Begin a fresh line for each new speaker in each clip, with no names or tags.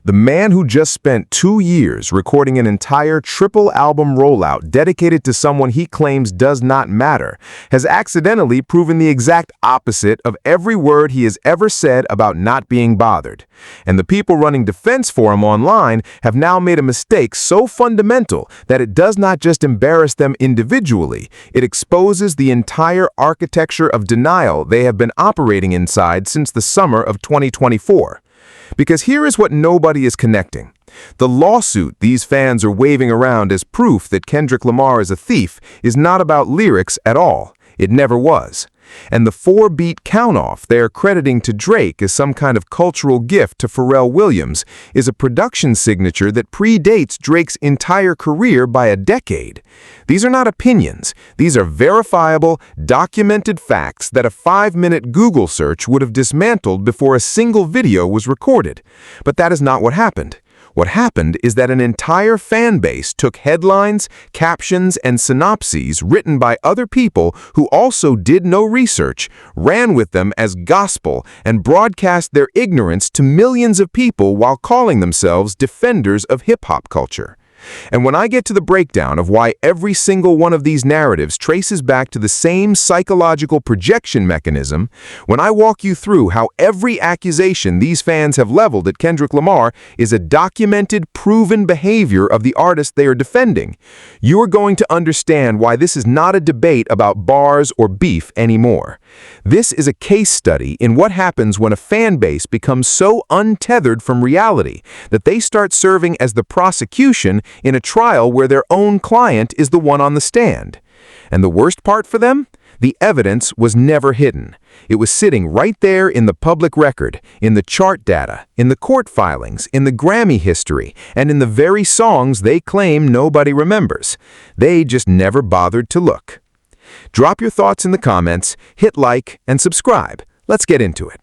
The man who just spent 2 years recording an entire triple album rollout dedicated to someone he claims does not matter has accidentally proven the exact opposite of every word he has ever said about not being bothered. And the people running defense for him online have now made a mistake so fundamental that it does not just embarrass them individually, it exposes the entire architecture of denial they have been operating inside since the summer of 2024. Because here is what nobody is connecting. The lawsuit these fans are waving around as proof that Kendrick Lamar is a thief is not about lyrics at all. It never was. And the 4-beat count-off they are crediting to Drake as some kind of cultural gift to Pharrell Williams is a production signature that predates Drake's entire career by a decade. These are not opinions. These are verifiable, documented facts that a 5-minute Google search would have dismantled before a single video was recorded. But that is not what happened. What happened is that an entire fan base took headlines, captions, and synopses written by other people who also did no research, ran with them as gospel, and broadcast their ignorance to millions of people while calling themselves defenders of hip-hop culture. And when I get to the breakdown of why every single one of these narratives traces back to the same psychological projection mechanism, when I walk you through how every accusation these fans have leveled at Kendrick Lamar is a documented, proven behavior of the artist they are defending, you are going to understand why this is not a debate about bars or beef anymore. This is a case study in what happens when a fan base becomes so untethered from reality that they start serving as the prosecution in a trial where their own client is the one on the stand. And the worst part for them? The evidence was never hidden. It was sitting right there in the public record, in the chart data, in the court filings, in the Grammy history, and in the very songs they claim nobody remembers. They just never bothered to look. Drop your thoughts in the comments, hit like, and subscribe. Let's get into it.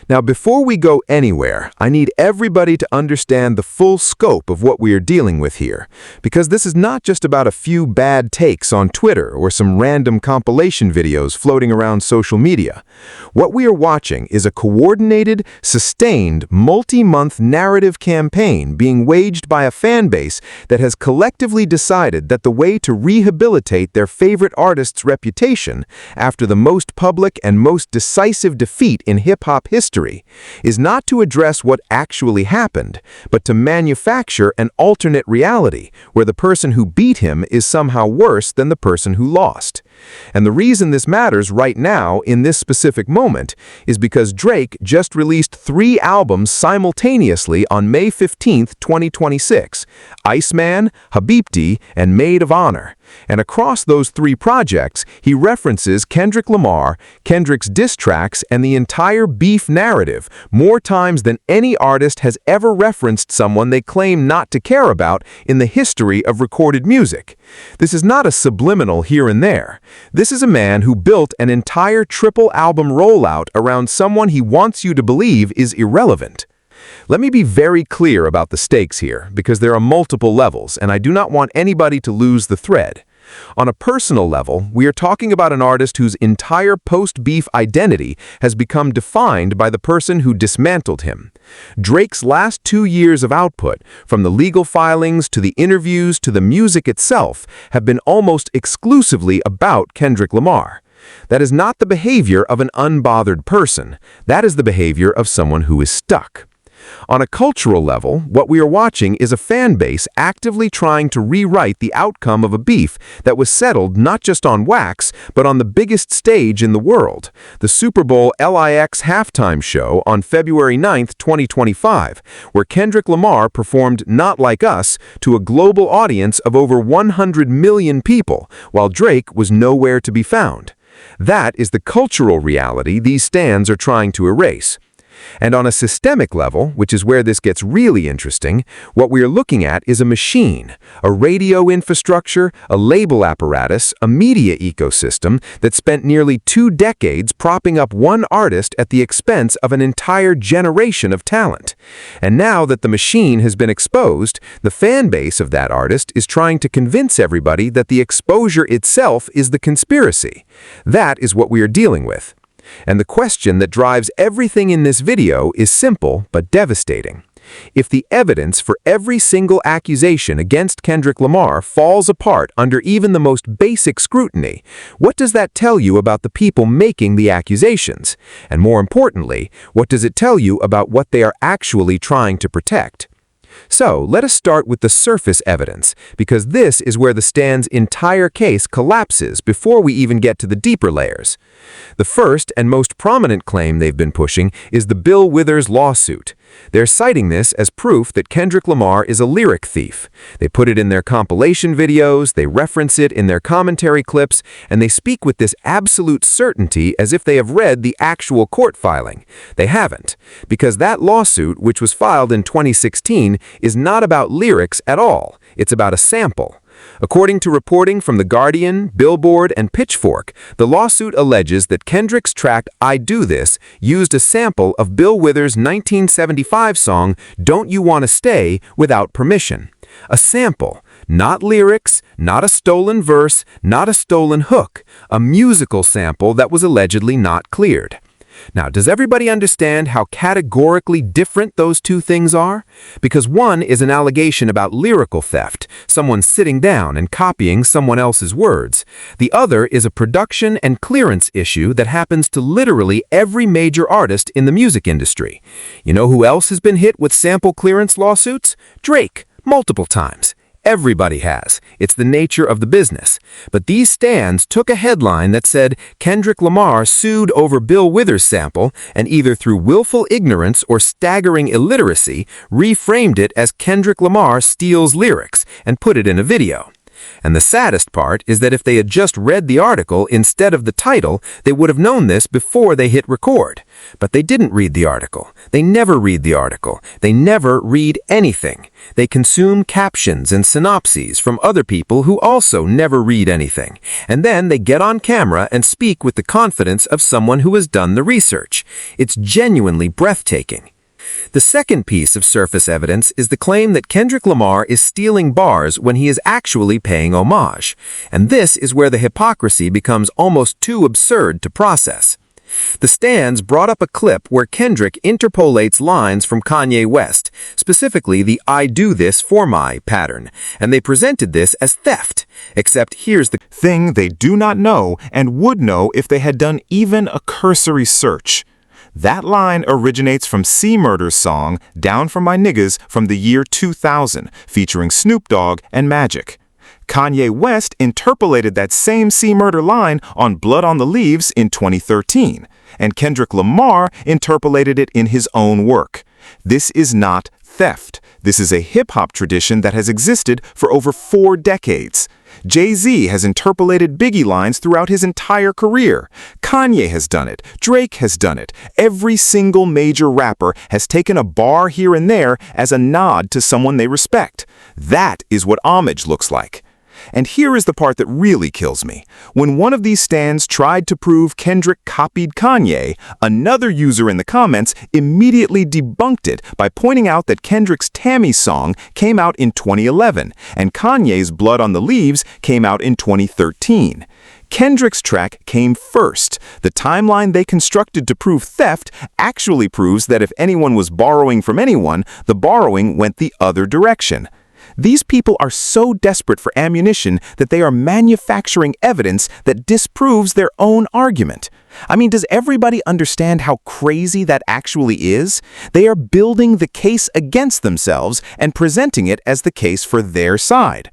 Now, before we go anywhere, I need everybody to understand the full scope of what we are dealing with here, because this is not just about a few bad takes on Twitter or some random compilation videos floating around social media. What we are watching is a coordinated, sustained, multi-month narrative campaign being waged by a fan base that has collectively decided that the way to rehabilitate their favorite artist's reputation after the most public and most decisive defeat in hip-hop history is not to address what actually happened, but to manufacture an alternate reality where the person who beat him is somehow worse than the person who lost. And the reason this matters right now in this specific moment is because Drake just released 3 albums simultaneously on May 15, 2026, Iceman, Habibti, and Maid of Honor. And across those 3 projects, he references Kendrick Lamar, Kendrick's diss tracks, and the entire beef narrative more times than any artist has ever referenced someone they claim not to care about in the history of recorded music. This is not a subliminal here and there. This is a man who built an entire triple album rollout around someone he wants you to believe is irrelevant. Let me be very clear about the stakes here, because there are multiple levels, and I do not want anybody to lose the thread. On a personal level, we are talking about an artist whose entire post-beef identity has become defined by the person who dismantled him. Drake's last 2 years of output, from the legal filings to the interviews to the music itself, have been almost exclusively about Kendrick Lamar. That is not the behavior of an unbothered person. That is the behavior of someone who is stuck. On a cultural level, what we are watching is a fan base actively trying to rewrite the outcome of a beef that was settled not just on wax, but on the biggest stage in the world, the Super Bowl LIX halftime show on February 9, 2025, where Kendrick Lamar performed Not Like Us to a global audience of over 100 million people, while Drake was nowhere to be found. That is the cultural reality these stans are trying to erase. And on a systemic level, which is where this gets really interesting, what we are looking at is a machine, a radio infrastructure, a label apparatus, a media ecosystem that spent nearly 2 decades propping up one artist at the expense of an entire generation of talent. And now that the machine has been exposed, the fan base of that artist is trying to convince everybody that the exposure itself is the conspiracy. That is what we are dealing with. And the question that drives everything in this video is simple but devastating. If the evidence for every single accusation against Kendrick Lamar falls apart under even the most basic scrutiny, what does that tell you about the people making the accusations? And more importantly, what does it tell you about what they are actually trying to protect? So, let us start with the surface evidence, because this is where the stand's entire case collapses before we even get to the deeper layers. The first and most prominent claim they've been pushing is the Bill Withers lawsuit. They're citing this as proof that Kendrick Lamar is a lyric thief. They put it in their compilation videos, they reference it in their commentary clips, and they speak with this absolute certainty as if they have read the actual court filing. They haven't, because that lawsuit, which was filed in 2016, is not about lyrics at all. It's about a sample. According to reporting from The Guardian, Billboard, and Pitchfork, the lawsuit alleges that Kendrick's track I Do This used a sample of Bill Withers' 1975 song Don't You Wanna Stay without permission. A sample, not lyrics, not a stolen verse, not a stolen hook, a musical sample that was allegedly not cleared. Now, does everybody understand how categorically different those two things are? Because one is an allegation about lyrical theft, someone sitting down and copying someone else's words. The other is a production and clearance issue that happens to literally every major artist in the music industry. You know who else has been hit with sample clearance lawsuits? Drake, multiple times. Everybody has. It's the nature of the business. But these stands took a headline that said Kendrick Lamar sued over Bill Withers' sample and either through willful ignorance or staggering illiteracy reframed it as Kendrick Lamar steals lyrics and put it in a video. And the saddest part is that if they had just read the article instead of the title, they would have known this before they hit record. But they didn't read the article. They never read the article. They never read anything. They consume captions and synopses from other people who also never read anything. And then they get on camera and speak with the confidence of someone who has done the research. It's genuinely breathtaking. The second piece of surface evidence is the claim that Kendrick Lamar is stealing bars when he is actually paying homage. And this is where the hypocrisy becomes almost too absurd to process. The stands brought up a clip where Kendrick interpolates lines from Kanye West, specifically the I do this for my pattern, and they presented this as theft. Except here's the
thing they do not know and would know if they had done even a cursory search. That line originates from C Murder's song Down From My Niggas from the year 2000, featuring Snoop Dogg and Magic. Kanye West interpolated that same C Murder line on Blood on the Leaves in 2013, and Kendrick Lamar interpolated it in his own work. This is not theft. This is a hip-hop tradition that has existed for over 4 decades. Jay-Z has interpolated Biggie lines throughout his entire career. Kanye has done it. Drake has done it. Every single major rapper has taken a bar here and there as a nod to someone they respect. That is what homage looks like. And here is the part that really kills me. When one of these stands tried to prove Kendrick copied Kanye, another user in the comments immediately debunked it by pointing out that Kendrick's Tammy song came out in 2011 and Kanye's Blood on the Leaves came out in 2013. Kendrick's track came first. The timeline they constructed to prove theft actually proves that if anyone was borrowing from anyone, the borrowing went the other direction. These people are so desperate for ammunition that they are manufacturing evidence that disproves their own argument. I mean, does everybody understand how crazy that actually is? They are building the case against themselves and presenting it as the case for their side.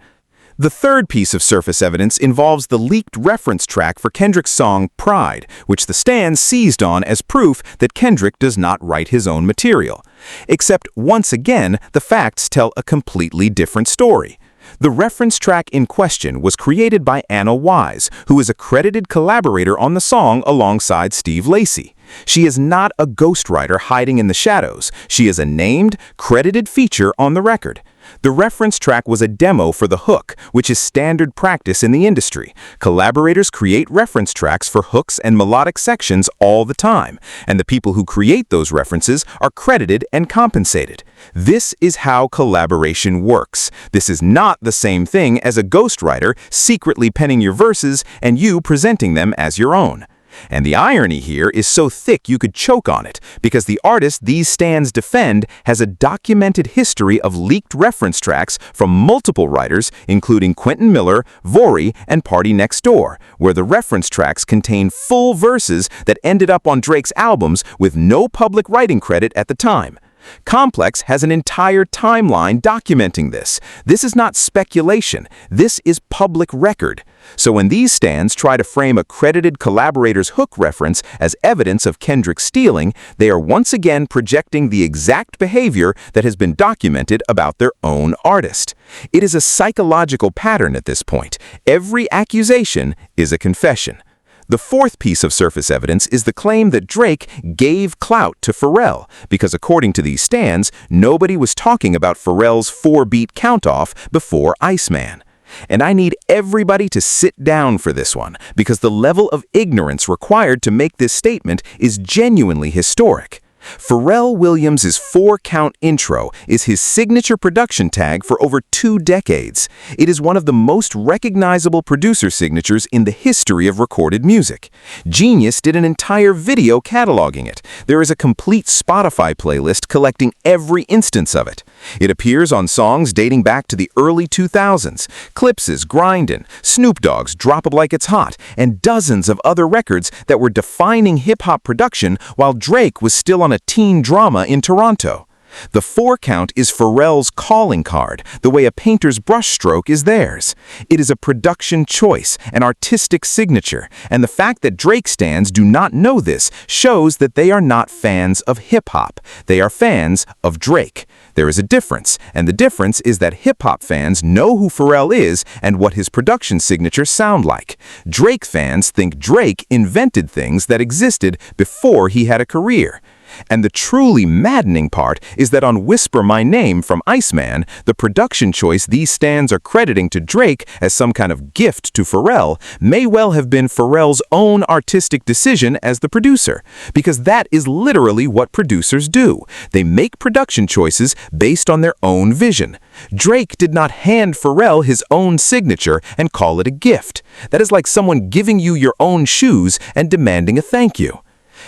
The third piece of surface evidence involves the leaked reference track for Kendrick's song Pride, which the stands seized on as proof that Kendrick does not write his own material. Except, once again, the facts tell a completely different story. The reference track in question was created by Anna Wise, who is a credited collaborator on the song alongside Steve Lacy. She is not a ghostwriter hiding in the shadows. She is a named, credited feature on the record. The reference track was a demo for the hook, which is standard practice in the industry. Collaborators create reference tracks for hooks and melodic sections all the time, and the people who create those references are credited and compensated. This is how collaboration works. This is not the same thing as a ghostwriter secretly penning your verses and you presenting them as your own. And the irony here is so thick you could choke on it, because the artist these stans defend has a documented history of leaked reference tracks from multiple writers, including Quentin Miller, Vori, and Party Next Door, where the reference tracks contain full verses that ended up on Drake's albums with no public writing credit at the time. Complex has an entire timeline documenting this. This is not speculation. This is public record. So when these stans try to frame a credited collaborator's hook reference as evidence of Kendrick stealing, they are once again projecting the exact behavior that has been documented about their own artist. It is a psychological pattern at this point. Every accusation is a confession. The fourth piece of surface evidence is the claim that Drake gave clout to Pharrell, because according to these stans, nobody was talking about Pharrell's 4-beat count-off before Iceman. And I need everybody to sit down for this one, because the level of ignorance required to make this statement is genuinely historic. Pharrell Williams' 4-count intro is his signature production tag for over 2 decades. It is one of the most recognizable producer signatures in the history of recorded music. Genius did an entire video cataloging it. There is a complete Spotify playlist collecting every instance of it. It appears on songs dating back to the early 2000s, Clips's Grindin', Snoop Dogg's Drop It Like It's Hot, and dozens of other records that were defining hip-hop production while Drake was still on a teen drama in Toronto. The 4-count is Pharrell's calling card, the way a painter's brushstroke is theirs. It is a production choice, an artistic signature, and the fact that Drake stans do not know this shows that they are not fans of hip-hop. They are fans of Drake. There is a difference, and the difference is that hip-hop fans know who Pharrell is and what his production signatures sound like. Drake fans think Drake invented things that existed before he had a career. And the truly maddening part is that on Whisper My Name from Iceman, the production choice these stans are crediting to Drake as some kind of gift to Pharrell may well have been Pharrell's own artistic decision as the producer, because that is literally what producers do. They make production choices based on their own vision. Drake did not hand Pharrell his own signature and call it a gift. That is like someone giving you your own shoes and demanding a thank you.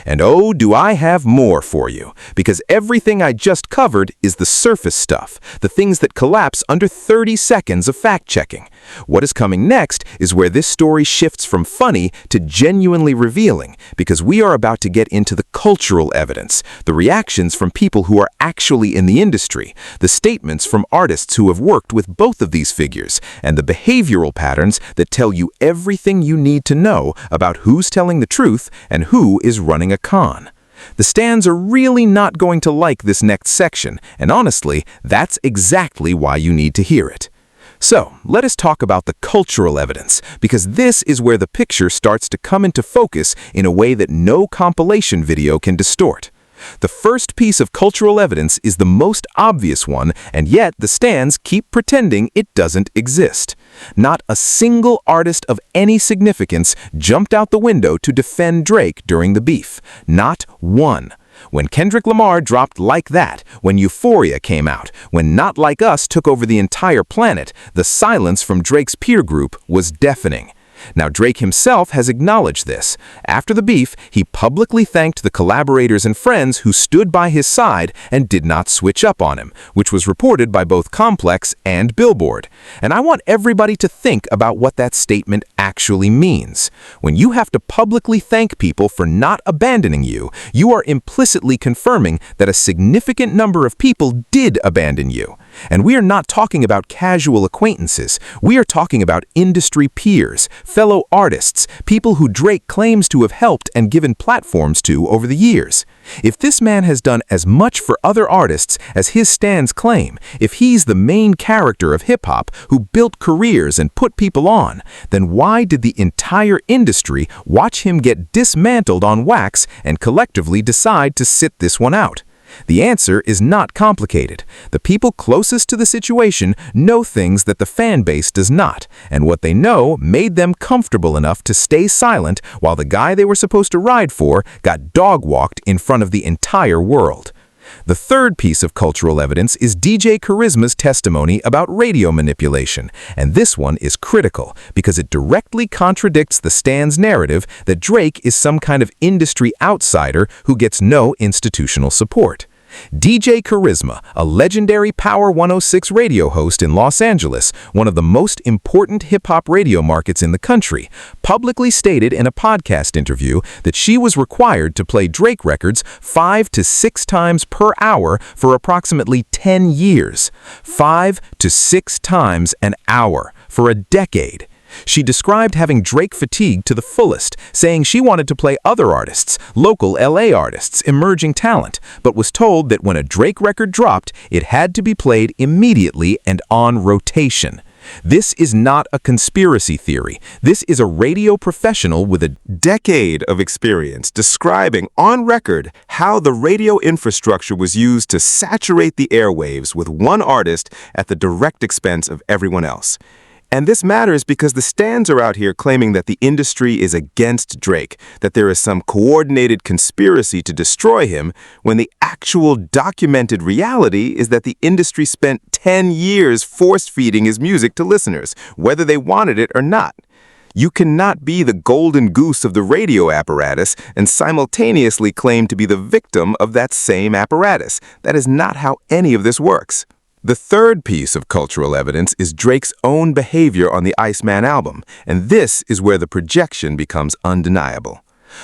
And oh, do I have more for you, because everything I just covered is the surface stuff, the things that collapse under 30 seconds of fact-checking. What is coming next is where this story shifts from funny to genuinely revealing, because we are about to get into the cultural evidence, the reactions from people who are actually in the industry, the statements from artists who have worked with both of these figures, and the behavioral patterns that tell you everything you need to know about who's telling the truth and who is running a con. The stans are really not going to like this next section, and honestly, that's exactly why you need to hear it. So, let us talk about the cultural evidence, because this is where the picture starts to come into focus in a way that no compilation video can distort. The first piece of cultural evidence is the most obvious one, and yet the stans keep pretending it doesn't exist. Not a single artist of any significance jumped out the window to defend Drake during the beef. Not one. When Kendrick Lamar dropped Like That, when Euphoria came out, when Not Like Us took over the entire planet, the silence from Drake's peer group was deafening. Now, Drake himself has acknowledged this. After the beef, he publicly thanked the collaborators and friends who stood by his side and did not switch up on him, which was reported by both Complex and Billboard. And I want everybody to think about what that statement actually means. When you have to publicly thank people for not abandoning you, you are implicitly confirming that a significant number of people did abandon you. And we are not talking about casual acquaintances. We are talking about industry peers, fellow artists, people who Drake claims to have helped and given platforms to over the years. If this man has done as much for other artists as his stans claim, if he's the main character of hip-hop who built careers and put people on, then why did the entire industry watch him get dismantled on wax and collectively decide to sit this one out? The answer is not complicated. The people closest to the situation know things that the fan base does not, and what they know made them comfortable enough to stay silent while the guy they were supposed to ride for got dog-walked in front of the entire world.
The third piece of cultural evidence is DJ Charisma's testimony about radio manipulation, and this one is critical because it directly contradicts the Stan's narrative that Drake is some kind of industry outsider who gets no institutional support. DJ Charisma, a legendary Power 106 radio host in Los Angeles, one of the most important hip-hop radio markets in the country, publicly stated in a podcast interview that she was required to play Drake records 5 to 6 times per hour for approximately 10 years. 5 to 6 times an hour for a decade. She described having Drake fatigue to the fullest, saying she wanted to play other artists, local LA artists, emerging talent, but was told that when a Drake record dropped, it had to be played immediately and on rotation. This is not a conspiracy theory. This is a radio professional with a decade of experience describing on record how the radio infrastructure was used to saturate the airwaves with one artist at the direct expense of everyone else. And this matters because the Stans are out here claiming that the industry is against Drake, that there is some coordinated conspiracy to destroy him, when the actual documented reality is that the industry spent 10 years force-feeding his music to listeners, whether they wanted it or not. You cannot be the golden goose of the radio apparatus and simultaneously claim to be the victim of that same apparatus. That is not how any of this works. The third piece of cultural evidence is Drake's own behavior on the Iceman album, and this is where the projection becomes undeniable.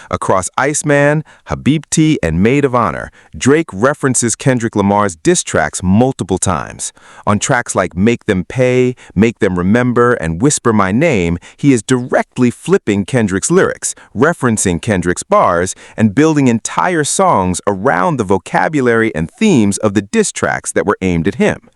Across Iceman, Habibti, and Maid of Honor, Drake references Kendrick Lamar's diss tracks multiple times. On tracks like Make Them Pay, Make Them Remember, and Whisper My Name, he is directly flipping Kendrick's lyrics, referencing Kendrick's bars, and building entire songs around the vocabulary and themes of the diss tracks that were aimed at him.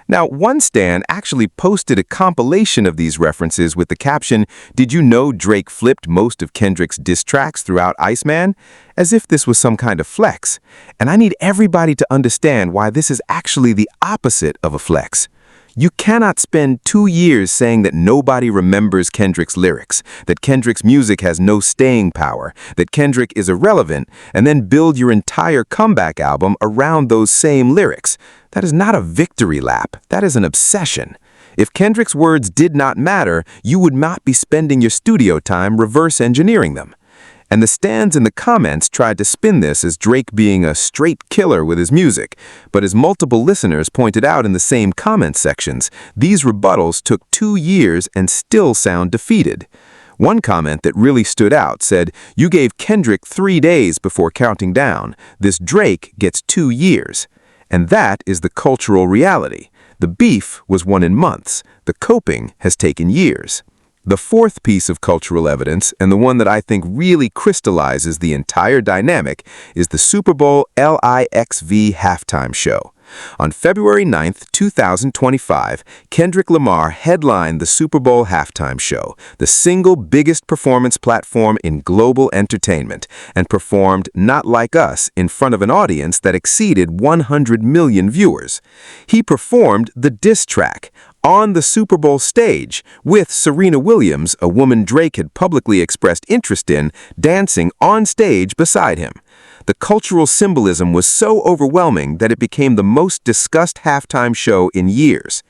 Now, one stan actually posted a compilation of these references with the caption, "Did you know Drake flipped most of Kendrick's diss tracks throughout Iceman?" As if this was some kind of flex. And I need everybody to understand why this is actually the opposite of a flex. You cannot spend 2 years saying that nobody remembers Kendrick's lyrics, that Kendrick's music has no staying power, that Kendrick is irrelevant, and then build your entire comeback album around those same lyrics. That is not a victory lap. That is an obsession. If Kendrick's words did not matter, you would not be spending your studio time reverse engineering them. And the stans in the comments tried to spin this as Drake being a straight killer with his music, but as multiple listeners pointed out in the same comment sections, these rebuttals took 2 years and still sound defeated. One comment that really stood out said, "You gave Kendrick 3 days before counting down. This Drake gets 2 years." And that is the cultural reality. The beef was won in months. The coping has taken years. The fourth piece of cultural evidence, and the one that I think really crystallizes the entire dynamic, is the Super Bowl LIXV halftime show. On February 9th, 2025, Kendrick Lamar headlined the Super Bowl halftime show, the single biggest performance platform in global entertainment, and performed Not Like Us in front of an audience that exceeded 100 million viewers. He performed the diss track on the Super Bowl stage with Serena Williams, a woman Drake had publicly expressed interest in, dancing on stage beside him. The cultural symbolism was so overwhelming that it became the most discussed halftime show in years.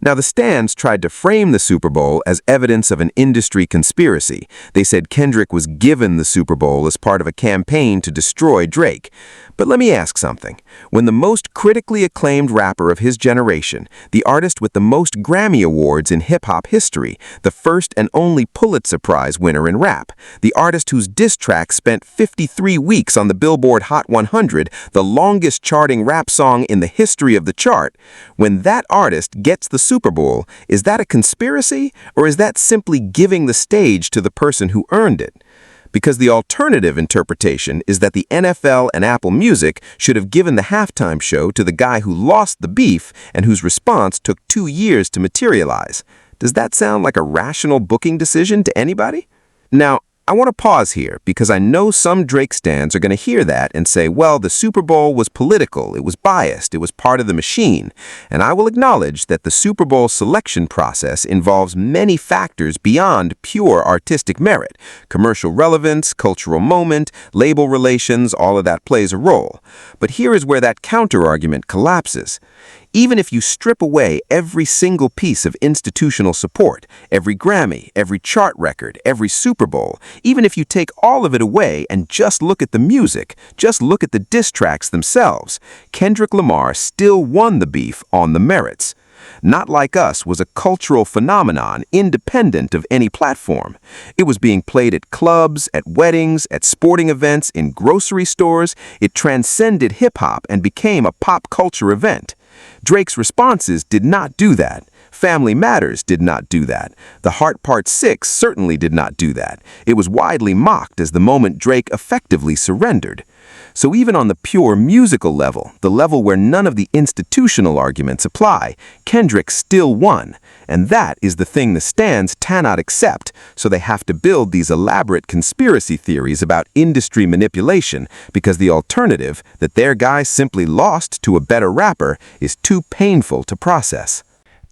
Now, the stans tried to frame the Super Bowl as evidence of an industry conspiracy. They said Kendrick was given the Super Bowl as part of a campaign to destroy Drake. But let me ask something. When the most critically acclaimed rapper of his generation, the artist with the most Grammy Awards in hip-hop history, the first and only Pulitzer Prize winner in rap, the artist whose diss track spent 53 weeks on the Billboard Hot 100, the longest charting rap song in the history of the chart, when that artist gets the Super Bowl, is that a conspiracy, or is that simply giving the stage to the person who earned it? Because the alternative interpretation is that the NFL and Apple Music should have given the halftime show to the guy who lost the beef and whose response took 2 years to materialize. Does that sound like a rational booking decision to anybody? Now,
I want to pause here because I know some Drake stans are going to hear that and say, well, the Super Bowl was political, it was biased, it was part of the machine. And I will acknowledge that the Super Bowl selection process involves many factors beyond pure artistic merit. Commercial relevance, cultural moment, label relations, all of that plays a role. But here is where that counter-argument collapses. Even if you strip away every single piece of institutional support, every Grammy, every chart record, every Super Bowl, even if you take all of it away and just look at the music, just look at the diss tracks themselves, Kendrick Lamar still won the beef on the merits. Not Like Us was a cultural phenomenon independent of any platform. It was being played at clubs, at weddings, at sporting events, in grocery stores. It transcended hip-hop and became a pop culture event. Drake's responses did not do that. Family Matters did not do that. The Heart Part 6 certainly did not do that. It was widely mocked as the moment Drake effectively surrendered. So even on the pure musical level, the level where none of the institutional arguments apply, Kendrick still won. And that is the thing the stans cannot accept, so they have to build these elaborate conspiracy theories about industry manipulation because the alternative, that their guy simply lost to a better rapper, is too painful to process.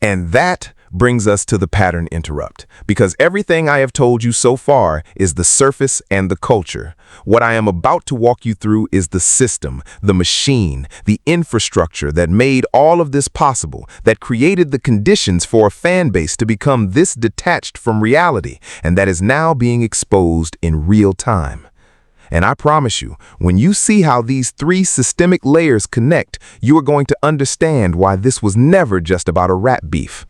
And that brings us to the pattern interrupt, because everything I have told you so far is the surface and the culture. What I am about to walk you through is the system, the machine, the infrastructure that made all of this possible, that created the conditions for a fan base to become this detached from reality, and that is now being exposed in real time. And I promise you, when you see how these three systemic layers connect, you are going to understand why this was never just about a rap beef.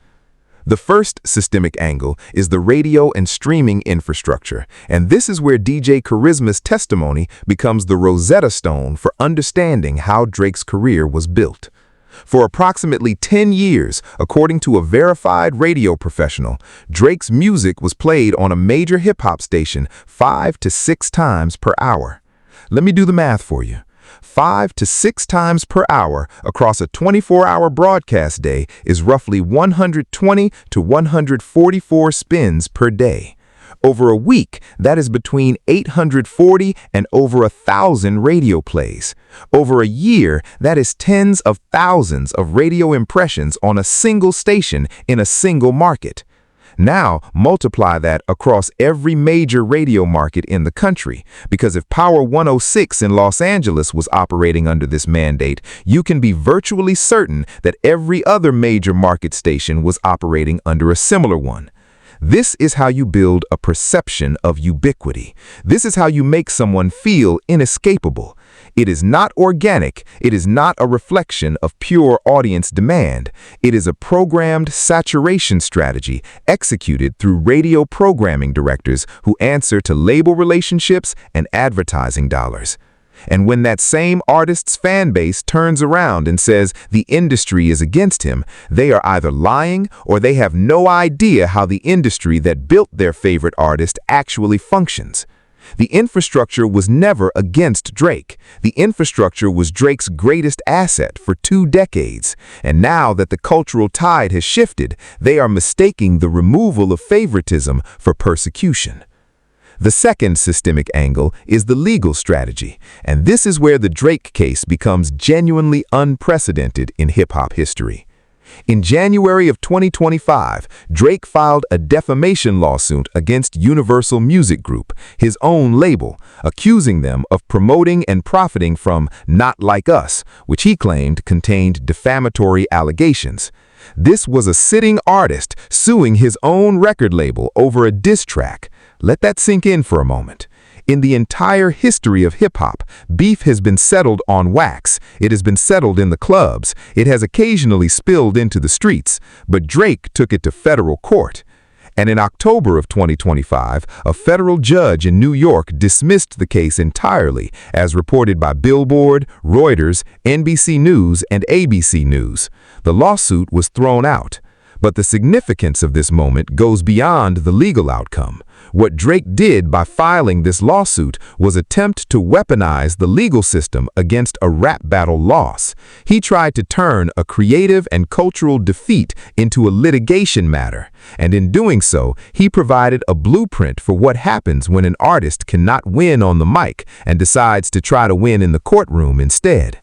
The first systemic angle is the radio and streaming infrastructure, and this is where DJ Charisma's testimony becomes the Rosetta Stone for understanding how Drake's career was built. For approximately 10 years, according to a verified radio professional, Drake's music was played on a major hip-hop station 5 to 6 times per hour. Let me do the math for you. 5 to 6 times per hour across a 24-hour broadcast day is roughly 120 to 144 spins per day. Over a week, that is between 840 and over 1,000 radio plays. Over a year, that is tens of thousands of radio impressions on a single station in a single market. Now, multiply that across every major radio market in the country, because if Power 106 in Los Angeles was operating under this mandate, you can be virtually certain that every other major market station was operating under a similar one. This is how you build a perception of ubiquity. This is how you make someone feel inescapable. It is not organic. It is not a reflection of pure audience demand. It is a programmed saturation strategy executed through radio programming directors who answer to label relationships and advertising dollars. And when that same artist's fan base turns around and says the industry is against him, they are either lying or they have no idea how the industry that built their favorite artist actually functions. The infrastructure was never against Drake. The infrastructure was Drake's greatest asset for 2 decades. And now that the cultural tide has shifted, they are mistaking the removal of favoritism for persecution. The second systemic angle is the legal strategy, and this is where the Drake case becomes genuinely unprecedented in hip-hop history. In January of 2025, Drake filed a defamation lawsuit against Universal Music Group, his own label, accusing them of promoting and profiting from Not Like Us, which he claimed contained defamatory allegations. This was a sitting artist suing his own record label over a diss track. Let that sink in for a moment. In the entire history of hip-hop, beef has been settled on wax. It has been settled in the clubs. It has occasionally spilled into the streets, but Drake took it to federal court. And in October of 2025, a federal judge in New York dismissed the case entirely, as reported by Billboard, Reuters, NBC News, and ABC News. The lawsuit was thrown out. But the significance of this moment goes beyond the legal outcome. What Drake did by filing this lawsuit was attempt to weaponize the legal system against a rap battle loss. He tried to turn a creative and cultural defeat into a litigation matter, and in doing so, he provided a blueprint for what happens when an artist cannot win on the mic and decides to try to win in the courtroom instead.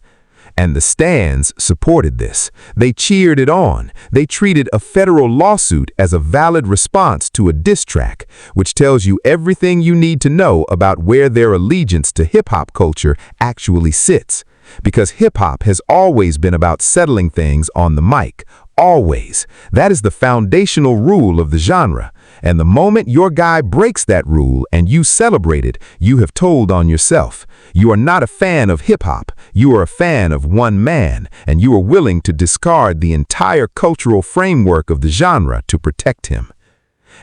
And the stands supported this. They cheered it on. They treated a federal lawsuit as a valid response to a diss track, which tells you everything you need to know about where their allegiance to hip-hop culture actually sits. Because hip-hop has always been about settling things on the mic. Always. That is the foundational rule of the genre. And the moment your guy breaks that rule and you celebrate it, you have told on yourself. You are not a fan of hip-hop. You are a fan of one man, and you are willing to discard the entire cultural framework of the genre to protect him.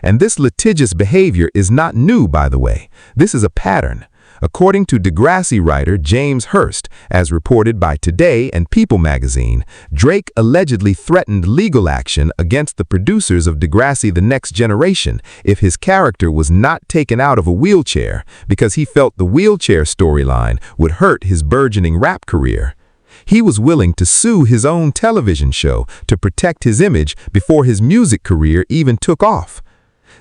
And this litigious behavior is not new, by the way. This is a pattern. According to Degrassi writer James Hurst, as reported by Today and People magazine, Drake allegedly threatened legal action against the producers of Degrassi: The Next Generation if his character was not taken out of a wheelchair because he felt the wheelchair storyline would hurt his burgeoning rap career. He was willing to sue his own television show to protect his image before his music career even took off.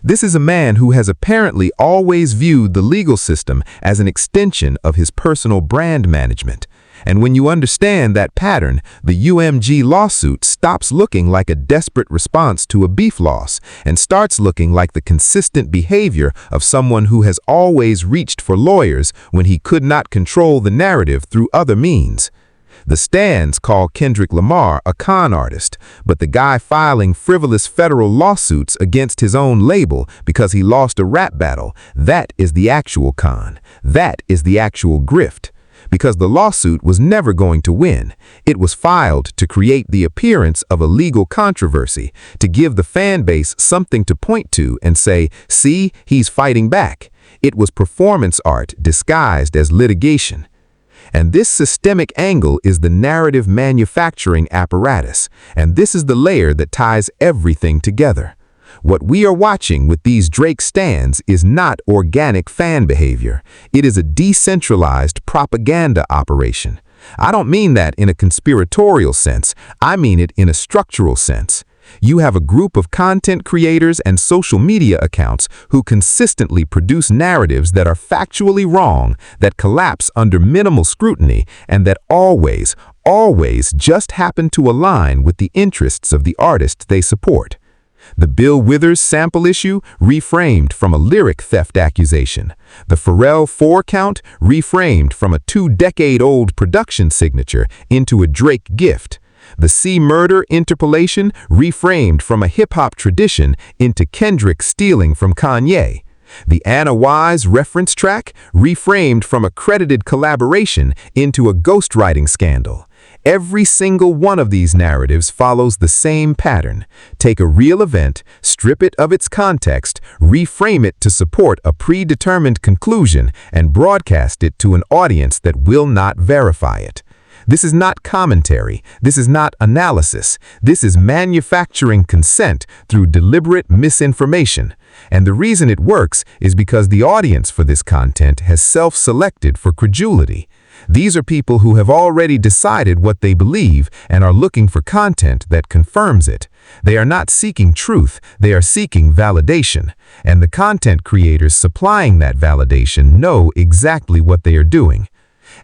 This is a man who has apparently always viewed the legal system as an extension of his personal brand management. And when you understand that pattern, the UMG lawsuit stops looking like a desperate response to a beef loss and starts looking like the consistent behavior of someone who has always reached for lawyers when he could not control the narrative through other means. The stands call Kendrick Lamar a con artist, but the guy filing frivolous federal lawsuits against his own label because he lost a rap battle, that is the actual con. That is the actual grift. Because the lawsuit was never going to win. It was filed to create the appearance of a legal controversy, to give the fan base something to point to and say, see, he's fighting back. It was performance art disguised as litigation. And this systemic angle is the narrative manufacturing apparatus, and this is the layer that ties everything together. What we are watching with these Drake stands is not organic fan behavior. It is a decentralized propaganda operation. I don't mean that in a conspiratorial sense. I mean it in a structural sense. You have a group of content creators and social media accounts who consistently produce narratives that are factually wrong, that collapse under minimal scrutiny, and that always just happen to align with the interests of the artists they support. The Bill Withers sample issue reframed from a lyric theft accusation. The Pharrell 4 count reframed from a 2-decade-old production signature into a Drake gift. The C Murder interpolation reframed from a hip-hop tradition into Kendrick stealing from Kanye. The Anna Wise reference track reframed from a credited collaboration into a ghostwriting scandal. Every single one of these narratives follows the same pattern. Take a real event, strip it of its context, reframe it to support a predetermined conclusion, and broadcast it to an audience that will not verify it. This is not commentary. This is not analysis. This is manufacturing consent through deliberate misinformation. And the reason it works is because the audience for this content has self-selected for credulity. These are people who have already decided what they believe and are looking for content that confirms it. They are not seeking truth, they are seeking validation. And the content creators supplying that validation know exactly what they are doing.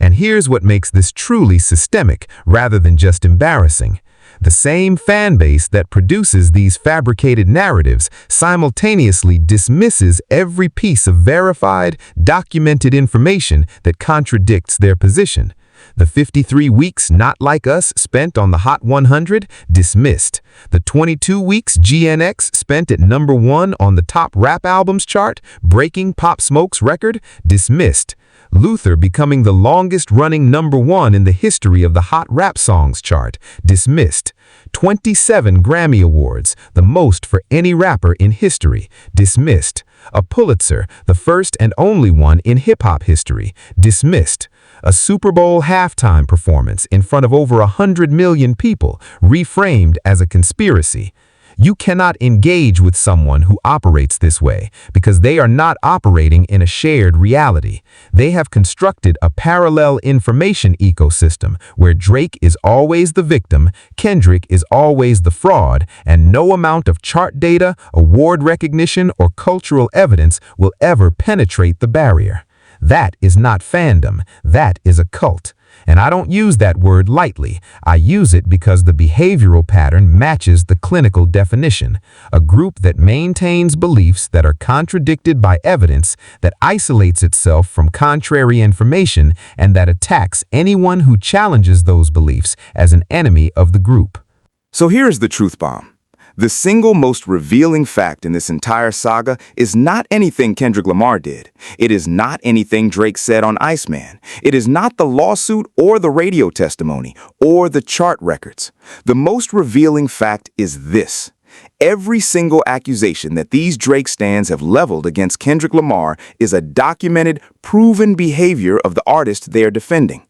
And here's what makes this truly systemic rather than just embarrassing. The same fan base that produces these fabricated narratives simultaneously dismisses every piece of verified, documented information that contradicts their position. The 53 weeks Not Like Us spent on the Hot 100, dismissed. The 22 weeks GNX spent at #1 on the top rap albums chart, breaking Pop Smoke's record, dismissed. Luther becoming the longest-running #1 in the history of the Hot Rap Songs chart, dismissed. 27 Grammy Awards, the most for any rapper in history, dismissed. A Pulitzer, the first and only one in hip-hop history, dismissed. A Super Bowl halftime performance in front of over 100 million people, reframed as a conspiracy. You cannot engage with someone who operates this way because they are not operating in a shared reality. They have constructed a parallel information ecosystem where Drake is always the victim, Kendrick is always the fraud, and no amount of chart data, award recognition, or cultural evidence will ever penetrate the barrier. That is not fandom, that is a cult. And I don't use that word lightly. I use it because the behavioral pattern matches the clinical definition. A group that maintains beliefs that are contradicted by evidence, that isolates itself from contrary information, and that attacks anyone who challenges those beliefs as an enemy of the group.
So here's the truth bomb. The single most revealing fact in this entire saga is not anything Kendrick Lamar did. It is not anything Drake said on Iceman. It is not the lawsuit or the radio testimony or the chart records. The most revealing fact is this. Every single accusation that these Drake stans have leveled against Kendrick Lamar is a documented, proven behavior of the artist they are defending.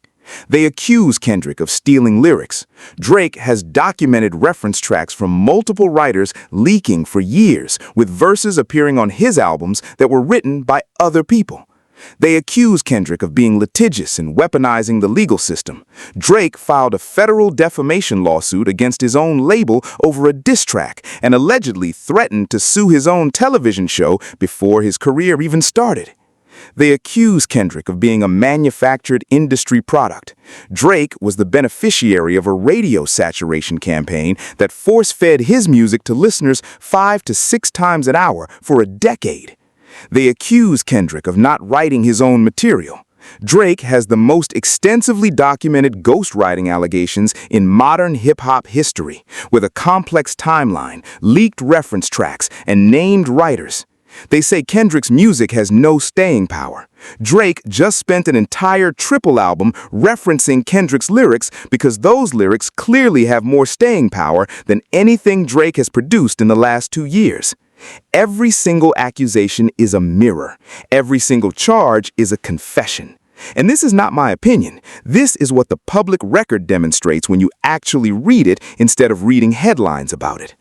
They accuse Kendrick of stealing lyrics. Drake has documented reference tracks from multiple writers leaking for years, with verses appearing on his albums that were written by other people. They accuse Kendrick of being litigious and weaponizing the legal system. Drake filed a federal defamation lawsuit against his own label over a diss track and allegedly threatened to sue his own television show before his career even started. They accuse Kendrick of being a manufactured industry product. Drake was the beneficiary of a radio saturation campaign that force-fed his music to listeners 5 to 6 times an hour for a decade. They accuse Kendrick of not writing his own material. Drake has the most extensively documented ghostwriting allegations in modern hip-hop history, with a complex timeline, leaked reference tracks, and named writers. They say Kendrick's music has no staying power. Drake just spent an entire triple album referencing Kendrick's lyrics because those lyrics clearly have more staying power than anything Drake has produced in the last 2 years. Every single accusation is a mirror. Every single charge is a confession. And this is not my opinion. This is what the public record demonstrates when you actually read it instead of reading headlines about it.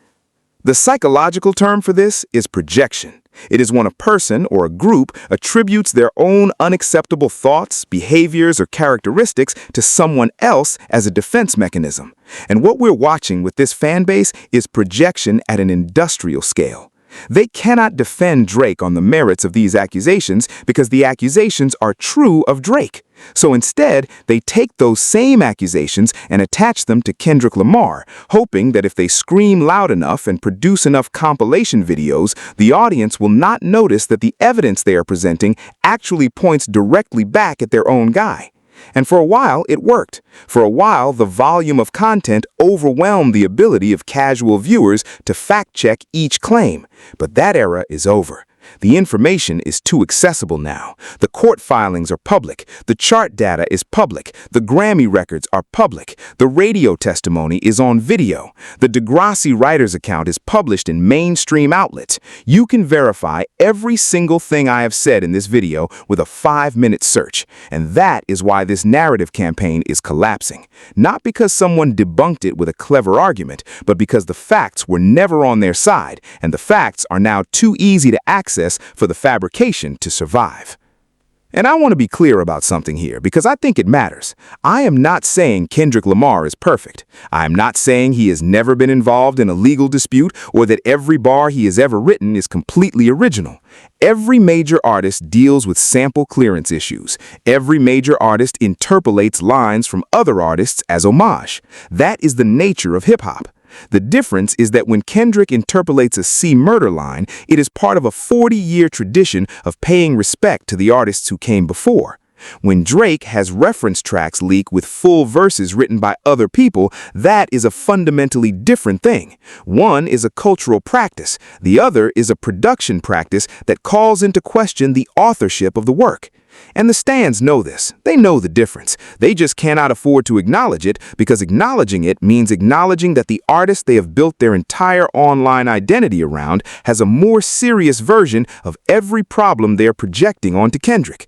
The psychological term for this is projection. It is when a person or a group attributes their own unacceptable thoughts, behaviors, or characteristics to someone else as a defense mechanism. And what we're watching with this fan base is projection at an industrial scale. They cannot defend Drake on the merits of these accusations because the accusations are true of Drake. So instead, they take those same accusations and attach them to Kendrick Lamar, hoping that if they scream loud enough and produce enough compilation videos, the audience will not notice that the evidence they are presenting actually points directly back at their own guy. And for a while, it worked. For a while, the volume of content overwhelmed the ability of casual viewers to fact-check each claim. But that era is over. The information is too accessible now. The court filings are public. The chart data is public. The Grammy records are public. The radio testimony is on video. The Degrassi writer's account is published in mainstream outlets. You can verify every single thing I have said in this video with a 5-minute search. And that is why this narrative campaign is collapsing. Not because someone debunked it with a clever argument, but because the facts were never on their side, and the facts are now too easy to access for the fabrication to survive. And I want to be clear about something here because I think it matters. I am not saying Kendrick Lamar is perfect. I am not saying he has never been involved in a legal dispute or that every bar he has ever written is completely original. Every major artist deals with sample clearance issues. Every major artist interpolates lines from other artists as homage. That is the nature of hip-hop. The difference is that when Kendrick interpolates a C Murder line, it is part of a 40-year tradition of paying respect to the artists who came before. When Drake has reference tracks leak with full verses written by other people, that is a fundamentally different thing. One is a cultural practice. The other is a production practice that calls into question the authorship of the work. And the stans know this. They know the difference. They just cannot afford to acknowledge it because acknowledging it means acknowledging that the artist they have built their entire online identity around has a more serious version of every problem they are projecting onto Kendrick.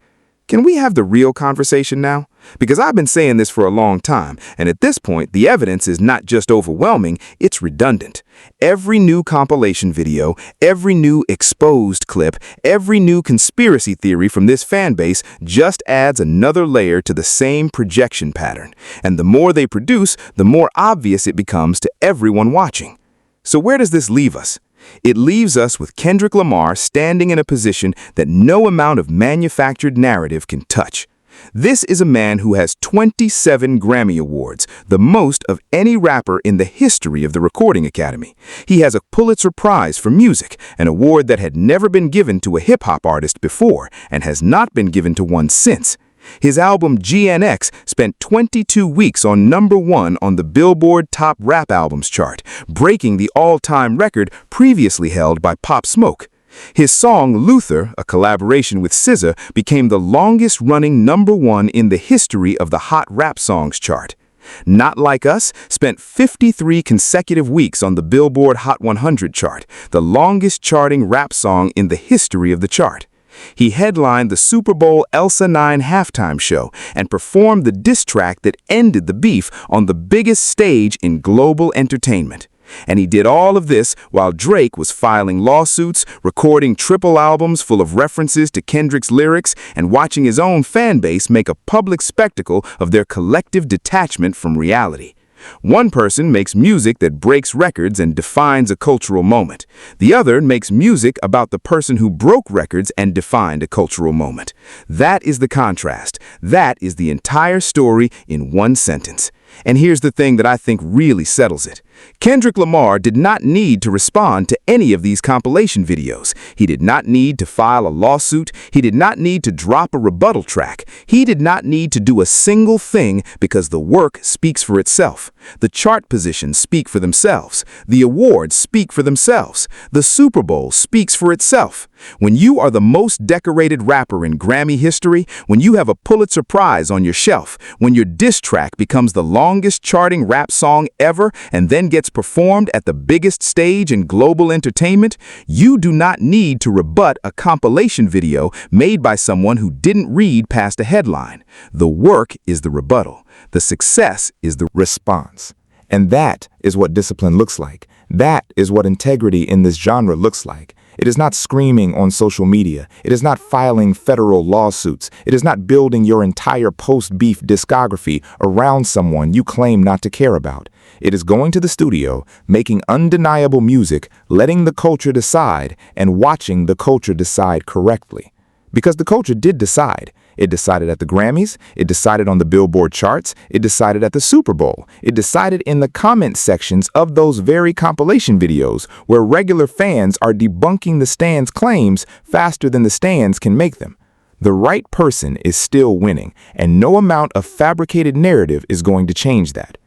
Can we have the real conversation now? Because I've been saying this for a long time, and at this point, the evidence is not just overwhelming, it's redundant. Every new compilation video, every new exposed clip, every new conspiracy theory from this fan base just adds another layer to the same projection pattern. And the more they produce, the more obvious it becomes to everyone watching. So where does this leave us? It leaves us with Kendrick Lamar standing in a position that no amount of manufactured narrative can touch. This is a man who has 27 Grammy Awards, the most of any rapper in the history of the Recording Academy. He has a Pulitzer Prize for music, an award that had never been given to a hip-hop artist before and has not been given to one since. His album GNX spent 22 weeks on #1 on the Billboard Top Rap Albums chart, breaking the all-time record previously held by Pop Smoke. His song Luther, a collaboration with SZA, became the longest-running #1 in the history of the Hot Rap Songs chart. Not Like Us spent 53 consecutive weeks on the Billboard Hot 100 chart, the longest-charting rap song in the history of the chart. He headlined the Super Bowl Elsa 9 halftime show and performed the diss track that ended the beef on the biggest stage in global entertainment. And he did all of this while Drake was filing lawsuits, recording triple albums full of references to Kendrick's lyrics, and watching his own fan base make a public spectacle of their collective detachment from reality. One person makes music that breaks records and defines a cultural moment. The other makes music about the person who broke records and defined a cultural moment. That is the contrast. That is the entire story in one sentence. And here's the thing that I think really settles it. Kendrick Lamar did not need to respond to any of these compilation videos. He did not need to file a lawsuit. He did not need to drop a rebuttal track. He did not need to do a single thing because the work speaks for itself. The chart positions speak for themselves. The awards speak for themselves. The Super Bowl speaks for itself. When you are the most decorated rapper in Grammy history, when you have a Pulitzer Prize on your shelf, when your diss track becomes the longest charting rap song ever and then gets performed at the biggest stage in global entertainment, you do not need to rebut a compilation video made by someone who didn't read past a headline. The work is the rebuttal. The success is the
response. And that is what discipline looks like. That is what integrity in this genre looks like. It is not screaming on social media. It is not filing federal lawsuits. It is not building your entire post-beef discography around someone you claim not to care about. It is going to the studio, making undeniable music, letting the culture decide, and watching the culture decide correctly. Because the culture did decide. It decided at the Grammys, it decided on the Billboard charts, it decided at the Super Bowl, it decided in the comment sections of those very compilation videos where regular fans are debunking the stands' claims faster than the stands can make them. The right person is still winning, and no amount of fabricated narrative is going to change that.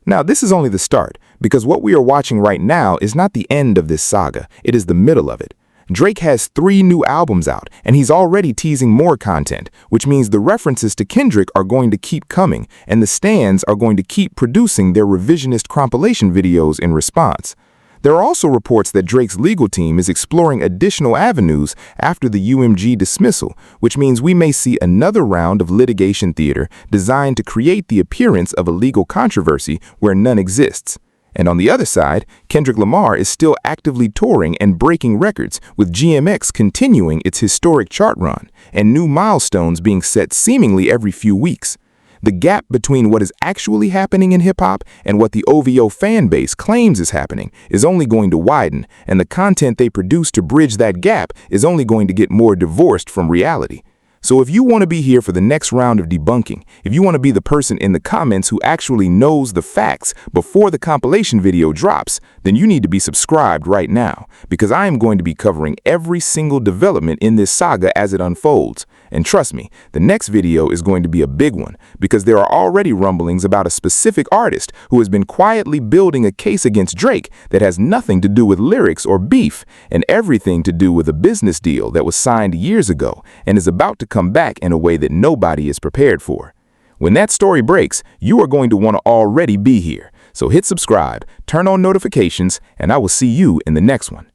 Now, this is only the start, because what we are watching right now is not the end of this saga, it is the middle of it. Drake has 3 new albums out, and he's already teasing more content, which means the references to Kendrick are going to keep coming, and the stands are going to keep producing their revisionist compilation videos in response. There are also reports that Drake's legal team is exploring additional avenues after the UMG dismissal, which means we may see another round of litigation theater designed to create the appearance of a legal controversy where none exists. And on the other side, Kendrick Lamar is still actively touring and breaking records, with GMX continuing its historic chart run, and new milestones being set seemingly every few weeks. The gap between what is actually happening in hip-hop and what the OVO fan base claims is happening is only going to widen, and the content they produce to bridge that gap is only going to get more divorced from reality. So if you want to be here for the next round of debunking, if you want to be the person in the comments who actually knows the facts before the compilation video drops, then you need to be subscribed right now, because I am going to be covering every single development in this saga as it unfolds. And trust me, the next video is going to be a big one, because there are already rumblings about a specific artist who has been quietly building a case against Drake that has nothing to do with lyrics or beef, and everything to do with a business deal that was signed years ago and is about to come back in a way that nobody is prepared for. When that story breaks, you are going to want to already be here. So hit subscribe, turn on notifications, and I will see you in the next one.